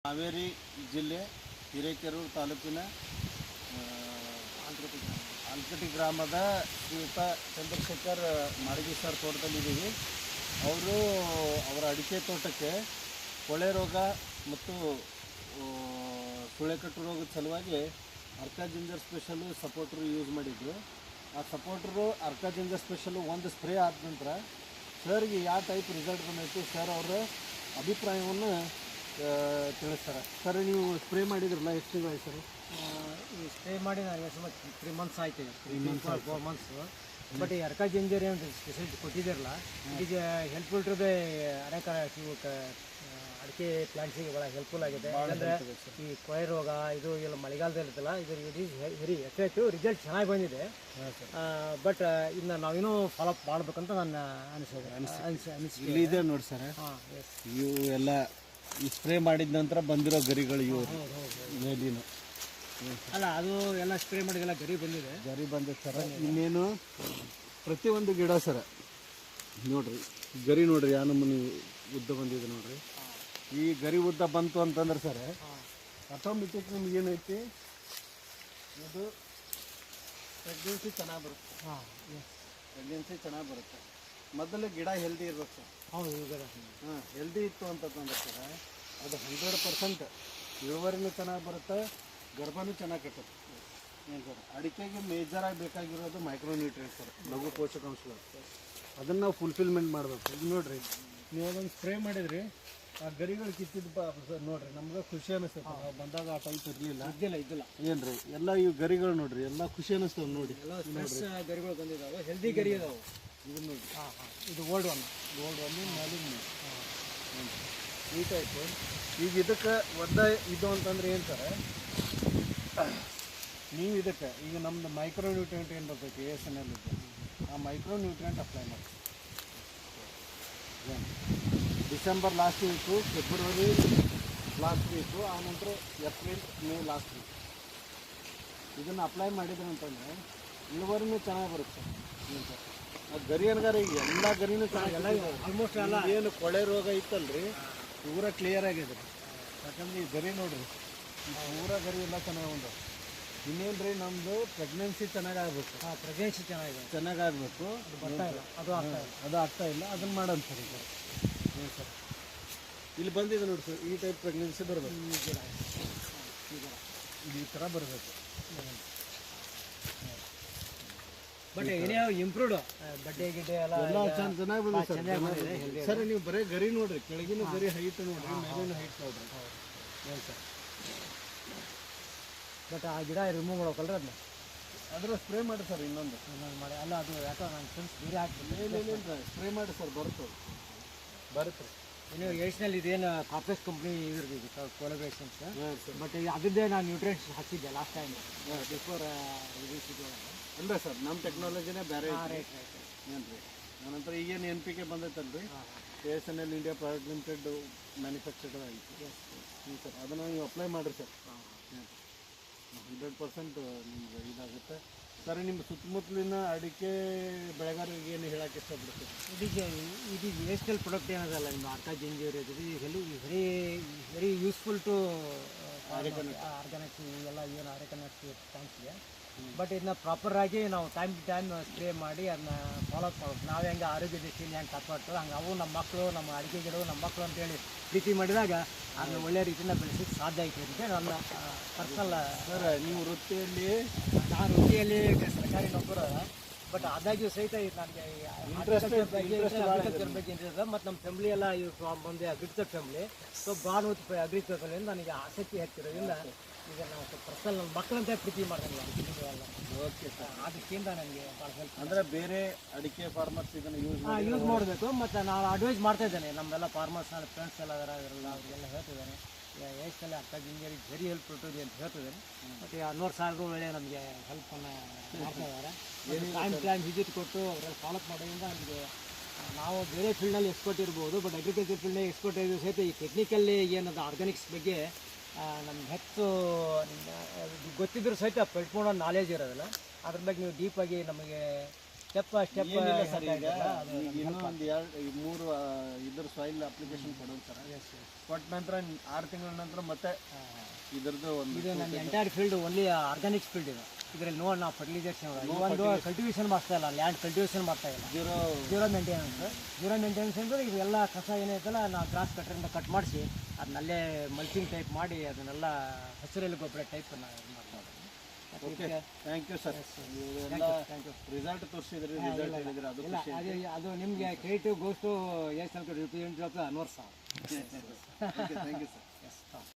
ಹಾವೇರಿ ಜಿಲ್ಲೆ ಹಿರೇಕೆರೂರು ತಾಲೂಕಿನ ಆಲ್ಕಟ್ಟಿ ಗ್ರಾಮದ ಶ್ರೀಯುತ ಚಂದ್ರಶೇಖರ್ ಮಾಡಗಿ ಸರ್ ತೋಟದಲ್ಲಿದ್ದೀವಿ. ಅವರ ಅಡಿಕೆ ತೋಟಕ್ಕೆ ಕೊಳೆ ರೋಗ ಮತ್ತು ಸುಳೆಕಟ್ಟು ರೋಗದ ಸಲುವಾಗಿ ಅರ್ಕಾ ಜಿಂಜರ್ ಸ್ಪೆಷಲು ಸಪೋರ್ಟ್ರು ಯೂಸ್ ಮಾಡಿದ್ರು. ಆ ಸಪೋರ್ಟ್ರು ಅರ್ಕಾ ಜಿಂಜರ್ ಸ್ಪೆಷಲು ಒಂದು ಸ್ಪ್ರೇ ಆದ ನಂತರ ಸರ್ಗೆ ಯಾವ ಟೈಪ್ ರಿಸಲ್ಟ್ ಬಂದೈತಿ ಸರ್ ಅವರ ಅಭಿಪ್ರಾಯವನ್ನು ತಿಳಿಸ್ತಾರೆ. ಸರ್ ನೀವು ಸ್ಪ್ರೇ ಮಾಡಿದ್ರಲ್ಲ ಎಷ್ಟು ತಿಂಗಳು ಸರ್? ಈ ಸ್ಪ್ರೇ ಮಾಡಿ ನಾನು ಸುಮಾರು 3 months ಆಯ್ತು, 4 months. ಬಟ್ ಈ ಅರ್ಕಾ ಜಿಂಜರ್ ಏನು ಸ್ಪೆಷಲಿಟಿ ಕೊಟ್ಟಿದ್ದೀರಲ್ಲ, it is helpful to the ಅನೇಕ ಅಡಿಕೆ ಪ್ಲಾಂಟ್ಸಿಗೆ ಭಾಳ ಹೆಲ್ಪ್ಫುಲ್ ಆಗಿದೆ. ಯಾಕಂದರೆ ಈ ಕೊಳೆ ರೋಗ ಇದು ಎಲ್ಲ ಮಳೆಗಾಲದಲ್ಲಿ ಇರ್ತಲ್ಲ, it is very effective, result ಚೆನ್ನಾಗಿ ಬಂದಿದೆ. ಬಟ್ ಇನ್ನು ನಾವೇನೋ ಫಾಲೋಅಪ್ ಮಾಡ್ಬೇಕಂತ ನನ್ನ ಅನಿಸಿಕೆ ಇದೆ ನೋಡಿ ಸರ್. ಇವು ಎಲ್ಲ ಈ ಸ್ಪ್ರೇ ಮಾಡಿದ ನಂತರ ಬಂದಿರೋ ಗರಿಗಳು ಇವು ಮೇಲಿನ ಅಲ್ಲ, ಅದು ಎಲ್ಲ ಸ್ಪ್ರೇ ಮಾಡಿದೆಲ್ಲ ಗರಿ ಬಂದಿದೆ ಸರ್. ಇನ್ನೇನು ಪ್ರತಿಯೊಂದು ಗಿಡ ಸರ ನೋಡ್ರಿ, ಗರಿ ನೋಡ್ರಿ ಯಾವ ನಮೂನಿ ಉದ್ದ ಬಂದಿದೆ ನೋಡ್ರಿ. ಈ ಗರಿ ಉದ್ದ ಬಂತು ಅಂತಂದ್ರೆ ಸರ್ ಆಟೋಮೆಟಿಕ್ ನಿಮ್ಗೆ ಏನೈತಿ, ಇದು ಪ್ರೆಗ್ನೆನ್ಸಿ ಚೆನ್ನಾಗಿ ಬರುತ್ತೆ. ಪ್ರೆಗ್ನೆನ್ಸಿ ಚೆನ್ನಾಗಿ ಬರುತ್ತೆ. ಮೊದಲು ಗಿಡ ಹೆಲ್ದಿ ಇರ್ಬೇಕು ಸರ್. ಹೌದು, ಹೆಲ್ದಿ ಇತ್ತು ಅಂತಂದ್ರೆ ಸರ್ ಅದು 100% ಇಳುವರಿನೂ ಚೆನ್ನಾಗಿ ಬರುತ್ತೆ, ಗರ್ಭನೂ ಚೆನ್ನಾಗಿ ಕಟ್ಟುತ್ತೆ. ಏನು ಸರ್, ಅಡಿಕೆಗೆ ಮೇಜರಾಗಿ ಬೇಕಾಗಿರೋದು ಮೈಕ್ರೋನ್ಯೂಟ್ರಿಯೆಂಟ್ ಸರ್, ಲಘು ಪೋಷಕಾಂಶಗಳು. ಅದನ್ನು ನಾವು ಫುಲ್ಫಿಲ್ಮೆಂಟ್ ಮಾಡಬೇಕು. ಈಗ ನೋಡಿರಿ, ನೀವು ಅದೊಂದು ಸ್ಪ್ರೇ ಮಾಡಿದ್ರಿ, ಆ ಗರಿಗಳು ಕಿತ್ತಿದ್ದು ಸರ್ ನೋಡಿರಿ, ನಮ್ಗೆ ಖುಷಿ ಅನ್ನಿಸ್ತದೆ. ನಾವು ಬಂದಾಗ ಆ ಟೈಪ್ ಇದ್ದಿಲ್ಲ ಏನು ರೀ, ಎಲ್ಲ ಇವು ಗರಿಗಳು ನೋಡಿರಿ, ಎಲ್ಲ ಖುಷಿ ಅನ್ನಿಸ್ತವೆ ನೋಡಿ. ಗರಿಗಳು ಬಂದಿದ್ದಾವೆ, ಹೆಲ್ದಿ ಗರಿ ಇದಾವೆ. ಇದು ನೋಡಿ, ಇದು ಓಲ್ಡ್ ಒನ್ ಮೇಲಿನ ಈ ಟೈಪು. ಈಗ ಇದಕ್ಕೆ ಇದು ಅಂತಂದ್ರೆ ಏನು ಸರ್, ನೀವು ಇದಕ್ಕೆ ಈಗ ನಮ್ಮದು ಮೈಕ್ರೋನ್ಯೂಟ್ರಿಯೆಂಟ್ ಏನು ಬರ್ತೈತಿ ASNL ಇದೆ, ಆ ಮೈಕ್ರೋನ್ಯೂಟ್ರಿಯೆಂಟ್ ಅಪ್ಲೈ ಮಾಡಿ. December last week, February last week, ಆನಂತರ ಏಪ್ರಿಲ್ ಮೇ ಲಾಸ್ಟ್ ವೀಕ್ ಇದನ್ನು ಅಪ್ಲೈ ಮಾಡಿದ್ರೆ ಅಂತಂದರೆ ಇಳುವರಿನೂ ಚೆನ್ನಾಗಿ ಬರುತ್ತೆ. ಏನು ಸರ್, ಆ ಗರಿ ಅನ್ಗಾರ ಈಗ ಎಲ್ಲ ಗರಿನೂ ಚೆನ್ನಾಗಿ ಆಲ್ಮೋಸ್ಟ್ ಎಲ್ಲ ಏನು ಕೊಳೆ ರೋಗ ಇತ್ತಲ್ರಿ ಪೂರ ಕ್ಲಿಯರ್ ಆಗಿದೆ. ಯಾಕಂದ್ರೆ ಈ ಗರಿ ನೋಡ್ರಿ, ಈ ಪೂರ ಗರಿ ಎಲ್ಲ ಚೆನ್ನಾಗಿ ಒಂದು. ಇನ್ನೇನು ರೀ, ನಮ್ಮದು ಪ್ರೆಗ್ನೆನ್ಸಿ ಚೆನ್ನಾಗಿ ಆಗ್ಬೇಕು. ಪ್ರೆಗ್ನೆನ್ಸಿ ಚೆನ್ನಾಗಾಗಬೇಕು. ಅದು ಆಗ್ತಾ ಇಲ್ಲ, ಅದನ್ನು ಮಾಡೋಣ ಸರ್. ಈಗ ಏನು ಸರ್, ಇಲ್ಲಿ ಬಂದಿದೆ ನೋಡಿ ಸರ್, ಈ ಟೈಪ್ ಪ್ರೆಗ್ನೆನ್ಸಿ ಬರಬೇಕು. ಈ ಥರ ಬರಬೇಕು. ಬಟ್ ಏನೇ ಇಂಪ್ರೂವ್ಡ್ ಬಡ್ಡೆ ಗಿಡ್ಡೆ ಎಲ್ಲ ಚೆನ್ನಾಗಿ ಬಂದಿದೆ ಸರ್. ನೀವು ಬರೀ ಗರಿ ನೋಡ್ರಿ, ಕೆಳಗಿನ ಗರಿ ಹೈಟ್ ನೋಡ್ರಿ, ಮೇಲಿನ ಹೈಟ್ ನೋಡ್ರಿ. ಏನು ಸರ್, ಬಟ್ ಆ ಗಿಡ ರಿಮೂವ್ ಮಾಡ್ಬೇಕಲ್ರಿ, ಅದನ್ನ ಅದರ ಸ್ಪ್ರೇ ಮಾಡಿ ಸರ್. ಇನ್ನೊಂದು ಮಾಡಿ ಅಲ್ಲ, ಅದು ಯಾಕೋ ನನ್ನ ಫ್ರೆಂಡ್ಸ್ ಬೇರೆ ಹಾಕ್ತೀನಿ, ಸ್ಪ್ರೇ ಮಾಡಿ ಸರ್, ಬರುತ್ತೆ. ಇನ್ನು ಏಷ್ನಲ್ಲಿ ಇದೇನು ಕಾಂಪ್ಲೆಕ್ಸ್ ಕಂಪ್ನಿ ಇದ್ರದ್ದು ಕೊಲಬ್ರೇಷನ್ಸ್. ಬಟ್ ಅದರದ್ದೇ ನಾನು ನ್ಯೂಟ್ರಿಯೆಂಟ್ಸ್ ಹಾಕಿದ್ದೆ ಲಾಸ್ಟ್ ಟೈಮ್ ಬಿಫೋರ್ ಅಲ್ಲ ಸರ್, ನಮ್ಮ ಟೆಕ್ನಾಲಜಿನೇ ಬೇರೆ. ರೈಟ್ ಏನು ರೀ, ನಂತರ ಈಗೇನು NPK ಬಂದೈತಲ್ರಿ, ASNL India private limited manufactured ಆಯಿತು. ಹ್ಞೂ ಸರ್, ಅದನ್ನು ನೀವು ಅಪ್ಲೈ ಮಾಡಿರಿ ಸರ್. 100% ನಿಮ್ಗೆ ಇದಾಗುತ್ತೆ ಸರ್. ನಿಮ್ಮ ಸುತ್ತಮುತ್ತಲಿನ ಅಡಿಕೆ ಬೆಳೆಗಾರರಿಗೆ ಏನು ಹೇಳೋಕ್ಕೆ ಇಷ್ಟಪಡ್ತೀವಿ? ಇದು ವೇಸ್ಟಲ್ ಪ್ರಾಡಕ್ಟ್ ಏನದಲ್ಲ, ನಿಮ್ಮ ಅರ್ಕಾ ಜಿಂಜರ್ ಇದು very very useful to organics ಎಲ್ಲ ಏನು ಆರ್ಗಾನಿಕ್ಸ್ ಪ್ಲಾಂಟ್ಸ್ಗೆ. ಬಟ್ ಇದನ್ನ ಪ್ರಾಪರಾಗಿ ನಾವು ಟೈಮ್ ಟು ಟೈಮ್ ಸ್ಪ್ರೇ ಮಾಡಿ ಅದನ್ನ ಫಾಲೋಅಪ್ ಮಾಡ್ಬೇಕು. ನಾವು ಹೆಂಗೆ ಆರೋಗ್ಯ ದೃಷ್ಟಿಯಿಂದ ಹೆಂಗೆ ಕಾಪಾಡ್ತೇವೆ ಹಂಗೆ ಅವು ನಮ್ಮ ಮಕ್ಕಳು, ನಮ್ಮ ಅಡಿಕೆ ಗಿಡವು ನಮ್ಮ ಮಕ್ಕಳು ಅಂತೇಳಿ ಪ್ರೀತಿ ಮಾಡಿದಾಗ ಅದನ್ನ ಒಳ್ಳೆಯ ರೀತಿಯಿಂದ ಬೆಳೆಸೋಕ್ಕೆ ಸಾಧ್ಯ ಐತೆ ಅಂತ ನನ್ನ ಪರ್ಸನಲ್. ಸರ್, ನೀವು ವೃತ್ತಿಯಲ್ಲಿ ನಾನು ವೃತ್ತಿಯಲ್ಲಿ ಸರ್ಕಾರಿ ನೌಕರ, ಬಟ್ ಆದಾಗ್ಯೂ ಸಹಿತ ನನಗೆ ಅಗ್ರಿಕಲ್ಚರ್ ಬಗ್ಗೆ ಇಂಟ್ರೆಸ್ಟ್. ಮತ್ತು ನಮ್ಮ ಫ್ಯಾಮಿಲಿ ಎಲ್ಲ ಬಂದು agriculture family. So Khan with ಅಗ್ರಿಕಲ್ಚರಿಂದ ನನಗೆ ಆಸಕ್ತಿ ಹೆಚ್ಚಿರೋದ್ರಿಂದ ಈಗ ನಾವು ಪರ್ಸನಲ್ ನನ್ನ ಮಕ್ಕಳಂತ ಪ್ರೀತಿ ಮಾಡ್ತೀನಿ ಎಲ್ಲ. ಓಕೆ ಸರ್, ಅದಕ್ಕಿಂತ ನನಗೆ ಭಾಳ ಹೆಲ್ಪ್. ಅಂದರೆ ಬೇರೆ ಅಡಿಕೆ ಫಾರ್ಮರ್ಸ್ ಇದನ್ನು ಯೂಸ್ ಮಾಡಬೇಕು. ಮತ್ತು ನಾನು ಅಡ್ವೈಸ್ ಮಾಡ್ತಾ ಇದ್ದೇನೆ ನಮ್ಮೆಲ್ಲ ಫಾರ್ಮರ್ಸ್, ನನ್ನ ಫ್ರೆಂಡ್ಸ್ ಎಲ್ಲ ಅವರೆಲ್ಲ ಅವ್ರಿಗೆಲ್ಲ ಹೇಳ್ತಿದ್ದೇನೆ, ಏಷ್ನಲ್ಲಿ Arka ginger is very helpful to ಅಂತ ಹೇಳ್ತಿದ್ದೇನೆ. ಮತ್ತು 6,000 ಸಾಲರು ಒಳ್ಳೆಯ ನಮಗೆ ಹೆಲ್ಪನ್ನು ಮಾಡ್ತಾ ಇದ್ದಾರೆ. ಟೈಮ್ ವಿಸಿಟ್ ಕೊಟ್ಟು ಅವರೆಲ್ಲ ಫಾಲೋಅಪ್ ಮಾಡೋದ್ರಿಂದ ನಮಗೆ ನಾವು ಬೇರೆ ಫೀಲ್ಡ್ನಲ್ಲಿ ಎಕ್ಸ್ಪರ್ಟ್ ಇರ್ಬೋದು, ಬಟ್ ಅಗ್ರಿಕಲ್ಚರ್ ಫೀಲ್ಡ್ನಾಗ ಎಕ್ಸ್ಪರ್ಟ್ ಇರೋ ಸಹಿತ ಈ ಟೆಕ್ನಿಕಲ್ಲಿ ಏನದು ಆರ್ಗ್ಯಾನಿಕ್ಸ್ ಬಗ್ಗೆ ನಮ್ಗೆ ಹೆಚ್ಚು ಗೊತ್ತಿದ್ರೂ ಸಹಿತ ಪಡ್ಕೊಳ್ಳೋ ನಾಲೆಜ್ ಇರೋದಿಲ್ಲ. ಅದ್ರ ಬಗ್ಗೆ ನೀವು ಡೀಪಾಗಿ ನಮಗೆ ಸ್ಟೆಪ್ ಸ್ಟೆಪ್ ಏನಿಲ್ಲ ಸರ್, ಈಗ ಈಗ ಇನ್ನೂ ಒಂದು 2-3 ಇದ್ರ ಸಾಯಿಲ್ ಅಪ್ಲಿಕೇಶನ್ ಕೊಡೋದು ಸರ್. ಕೊಟ್ಟ ನಂತರ 6 ತಿಂಗಳ ನಂತರ ಮತ್ತೆ ಇದ್ರದ್ದು ಒಂದು ಇದು ನನ್ನ entire field only organics field ಇದು. ಇದರಲ್ಲಿ ನೋಡಿ ನಾವು ಫರ್ಟಿಲೈಸೇಷನ್ ಒಂದು ಕಲ್ಟಿವೇಷನ್ ಮಾಡ್ತಾ ಇಲ್ಲ, ಲ್ಯಾಂಡ್ ಕಲ್ಟಿವೇಷನ್ ಮಾಡ್ತಾ ಇಲ್ಲ, ಜೀರೋ ಮೇಂಟೆನೆನ್ಸ್ ಅಂದರೆ ಇವೆಲ್ಲ ಕಸ ಏನೈತಲ್ಲ ನಾವು ಗ್ರಾಸ್ ಕಟ್ಟರಿಂದ ಕಟ್ ಮಾಡಿಸಿ ಅದನ್ನಲ್ಲೇ ಮಲ್ಚಿಂಗ್ ಟೈಪ್ ಮಾಡಿ ಅದನ್ನೆಲ್ಲ ಹಸಿರೆಲೆ ಗೊಬ್ಬರ ಟೈಪ್ ಮಾಡ್ತಾ ಇದ್ದೀವಿ. Okay, thank you sir. Result ತೋರಿಸಿದ್ರಿ, ರಿಸಲ್ಟ್ ಹೇಳಿದ್ರೆ ಅದು ಇಲ್ಲ ಅದು ನಿಮಗೆ ಕ್ರೆಡಿಟ್ ಗೋಸ್ಟು ಎಷ್ಟು ಸ್ವಲ್ಪ represent Anwar sir. Thank you sir.